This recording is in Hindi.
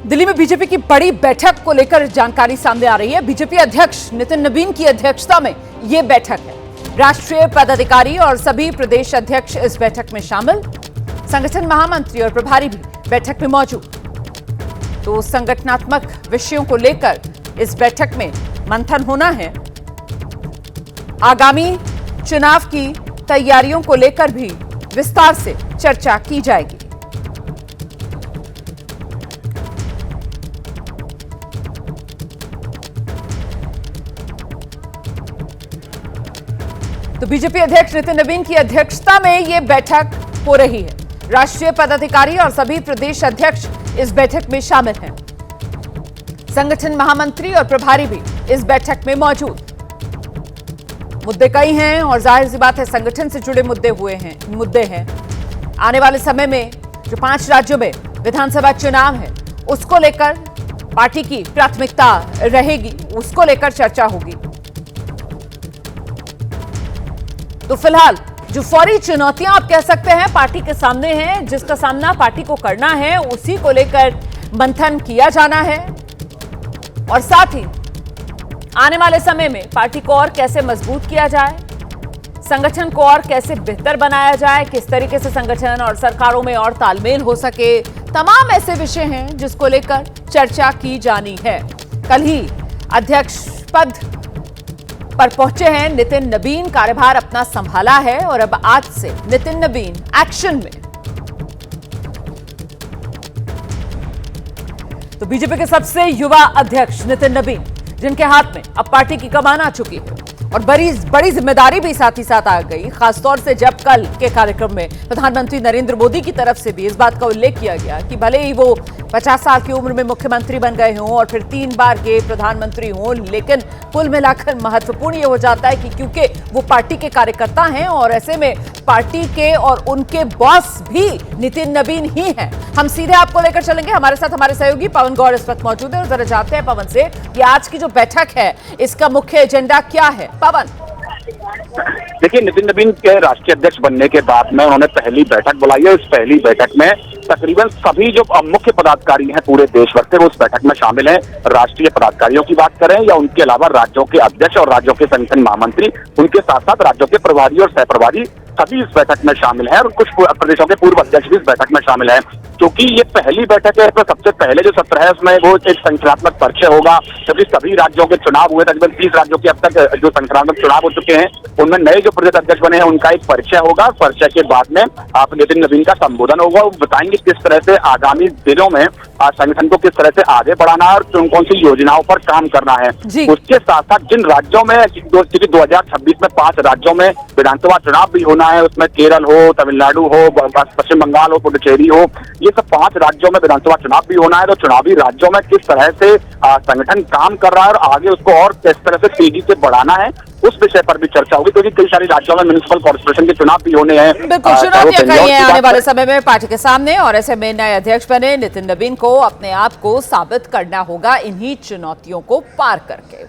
दिल्ली में बीजेपी की बड़ी बैठक को लेकर जानकारी सामने आ रही है। बीजेपी अध्यक्ष नितिन नवीन की अध्यक्षता में यह बैठक है। राष्ट्रीय पदाधिकारी और सभी प्रदेश अध्यक्ष इस बैठक में शामिल। संगठन महामंत्री और प्रभारी भी बैठक में मौजूद। तो संगठनात्मक विषयों को लेकर इस बैठक में मंथन होना है। आगामी चुनाव की तैयारियों को लेकर भी विस्तार से चर्चा की जाएगी। तो बीजेपी अध्यक्ष नितिन नवीन की अध्यक्षता में यह बैठक हो रही है। राष्ट्रीय पदाधिकारी और सभी प्रदेश अध्यक्ष इस बैठक में शामिल हैं। संगठन महामंत्री और प्रभारी भी इस बैठक में मौजूद। मुद्दे कई हैं और जाहिर सी बात है संगठन से जुड़े मुद्दे हैं। आने वाले समय में जो 5 राज्यों में विधानसभा चुनाव है उसको लेकर पार्टी की प्राथमिकता रहेगी, उसको लेकर चर्चा होगी। तो फिलहाल जो फौरी चुनौतियां आप कह सकते हैं पार्टी के सामने हैं, जिसका सामना पार्टी को करना है, उसी को लेकर मंथन किया जाना है। और साथ ही आने वाले समय में पार्टी को और कैसे मजबूत किया जाए, संगठन को और कैसे बेहतर बनाया जाए, किस तरीके से संगठन और सरकारों में और तालमेल हो सके, तमाम ऐसे विषय हैं जिसको लेकर चर्चा की जानी है। कल ही अध्यक्ष पद पर पहुंचे हैं नितिन नवीन, कार्यभार अपना संभाला है और अब आज से नितिन नवीन एक्शन में। तो बीजेपी के सबसे युवा अध्यक्ष नितिन नवीन, जिनके हाथ में अब पार्टी की कमान आ चुकी है और बड़ी जिम्मेदारी भी साथ ही साथ आ गई, खासतौर से जब कल के कार्यक्रम में प्रधानमंत्री नरेंद्र मोदी की तरफ से भी इस बात का उल्लेख किया गया कि भले ही वो 50 साल की उम्र में मुख्यमंत्री बन गए हों और फिर 3 बार के प्रधानमंत्री हों, लेकिन कुल मिलाकर महत्वपूर्ण ये हो जाता है कि क्योंकि वो पार्टी के कार्यकर्ता हैं और ऐसे में पार्टी के और उनके बॉस भी नितिन नवीन ही हैं। हम सीधे आपको लेकर चलेंगे। हमारे साथ हमारे सहयोगी पवन गौर इस वक्त मौजूद है और जरा जानते हैं पवन से कि आज की जो बैठक है इसका मुख्य एजेंडा क्या है। पवन, देखिए, नितिन नवीन के राष्ट्रीय अध्यक्ष बनने के बाद में उन्होंने पहली बैठक बुलाई है। इस पहली बैठक में तकरीबन सभी जो मुख्य पदाधिकारी हैं पूरे देश भर से वो इस बैठक में शामिल हैं। राष्ट्रीय पदाधिकारियों की बात करें या उनके अलावा राज्यों के अध्यक्ष और राज्यों के संगठन महामंत्री, उनके साथ साथ राज्यों के प्रभारी और सहप्रभारी सभी इस बैठक में शामिल हैं और कुछ प्रदेशों के पूर्व अध्यक्ष भी इस बैठक में शामिल हैं। क्योंकि ये पहली बैठक है तो सबसे पहले जो सत्र है उसमें वो एक संगठनात्मक परिचय होगा। क्योंकि सभी राज्यों के चुनाव हुए, तकरीबन 30 राज्यों के अब तक जो संगठनात्मक चुनाव हो चुके हैं उनमें नए जो प्रदेश अध्यक्ष बने हैं उनका एक परिचय होगा। परिचय के बाद में आप नितिन नवीन का संबोधन होगा। वो बताएंगे किस तरह से आगामी दिनों में संगठन को किस तरह से आगे बढ़ाना है और कौन कौन सी योजनाओं पर काम करना है। उसके साथ साथ जिन राज्यों में, क्योंकि 2026 में 5 राज्यों में विधानसभा चुनाव भी होना है, उसमें केरल हो, तमिलनाडु हो, पश्चिम बंगाल हो, पुडुचेरी हो, ये सब 5 राज्यों में विधानसभा चुनाव भी होना है। तो चुनावी राज्यों में किस तरह से संगठन काम कर रहा है और आगे उसको और किस तरह से तेजी से बढ़ाना है, उस विषय पर भी चर्चा होगी। क्योंकि कई सारे राज्यों में म्युनिसिपल कॉर्पोरेशन के चुनाव भी होने हैं। बिल्कुल, चुनौतियां कई हैं आने वाले समय में पार्टी के सामने और ऐसे में नए अध्यक्ष बने नितिन नवीन को अपने आप को साबित करना होगा इन्हीं चुनौतियों को पार करके।